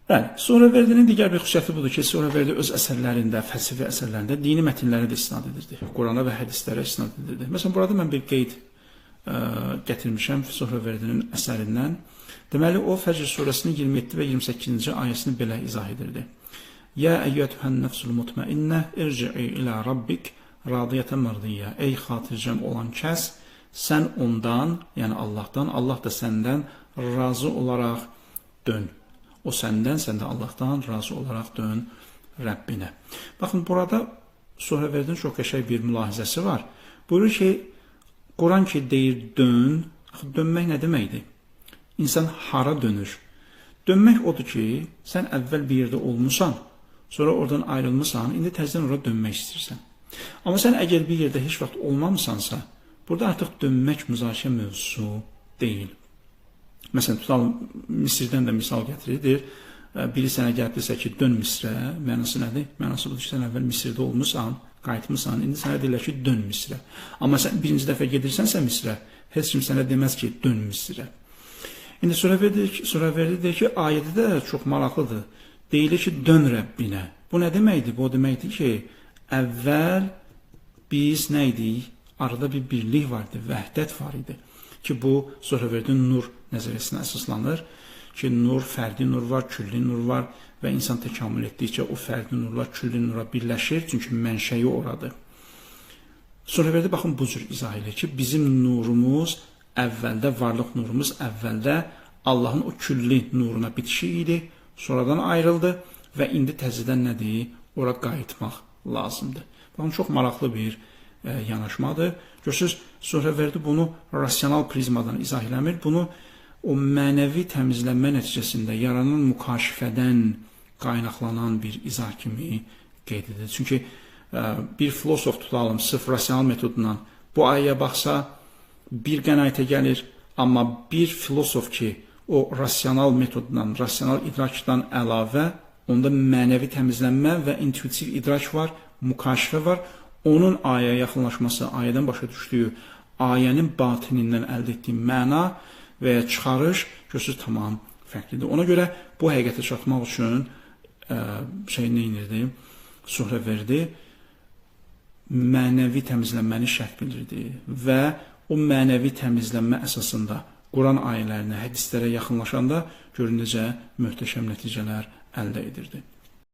Bəli, Suhrəvərdinin digər bir xüsusiyyəti budur ki, Suhrəvərdi öz əsərlərində, fəlsəfi əsərlərində dini mətnlərə də istinad edirdi. Qurana və hədislərə istinad edirdi. Məsələn, burada mən bir qeyd gətirmişəm Suhrəvərdinin əsərindən. Deməli, o Fəcr surəsinin 27 və 28-ci ayəsini belə izah edirdi. Ya əyyətühən nəfsul mutmainnə irci'i ilə rabbik radiyətən mardiyyə. Ey xatircəm olan kəs, sən ondan, yəni Allahdan, Allah da səndən razı olaraq dön. O səndən, sən də Allahdan razı olaraq dön Rəbbinə. Baxın, burada Suhrəvərdin çox qəşəng bir mülahizəsi var. Buyurur ki, Quran ki deyir dön, dönmək nə deməkdir? İnsan hara dönür? Dönmək odur ki, sən əvvəl bir yerdə olmusan, sonra oradan ayrılmısan, indi təzədən ora dönmək istəyirsən. Amma sən əgər bir yerdə heç vaxt olmamısansa, burada artıq dönmək müzakirə mövzusu deyil. Məsələn, tutalım, Misirdən də misal gətirilir. Biri sənə gəlib desə ki, dön Misrə, mənası nədir? Mənası budur ki, sən əvvəl Misirdə olmusan, qayıtmısan, indi sənə deyirlər ki, dön Misrə. Amma sən birinci dəfə gedirsənsə Misrə, heç kim sənə deməz ki, dön Misrə. İndi Suhrəvərdi deyir ki, ayədə də çox maraqlıdır. Deyilir ki, dön Rəbbinə. Bu nə deməkdir? Bu o deməkdir ki, əvvəl biz nə idik? Arada bir birlik vardı, vəhdət var idi. Ki, bu Suhrəvərdin nur nəzəriyyəsinə əsaslanır ki, nur, fərdi nur var, külli nur var və insan təkamül etdikcə o fərdi nurlar külli nura birləşir, çünki mənşəyi oradır. Suhrəvərdi baxın bu cür izah edir ki, bizim nurumuz əvvəldə, varlıq nurumuz əvvəldə Allahın o külli nuruna bitişik idi, sonradan ayrıldı və indi təzədən nədir? Ora qayıtmaq lazımdır. Baxın, çox maraqlı bir yanaşmadır. Görürsünüz, Suhrəvərdi bunu rasional prizmadan izah eləmir. Bunu o mənəvi təmizlənmə nəticəsində yaranan mükaşifədən qaynaqlanan bir izah kimi qeyd edir. Çünki bir filosof tutalım, sırf rasional metodundan bu ayəyə baxsa bir qənaətə gəlir, amma bir filosof ki, o rasional metodundan, rasional idrakdan əlavə, onda mənəvi təmizlənmə və intuitiv idrak var, mükaşifə var. Onun ayəyə yaxınlaşması, ayədən başa düşdüyü, ayənin batinindən əldə etdiyi məna və ya çıxarış görürsünüz tamam fərqlidir. Ona görə bu həqiqətə çatmaq üçün nə edirdi? Suhrəvərdi mənəvi təmizlənməni şərt bilirdi və o mənəvi təmizlənmə əsasında Quran ayələrinə, hədislərə yaxınlaşanda görün necə möhtəşəm nəticələr əldə edirdi.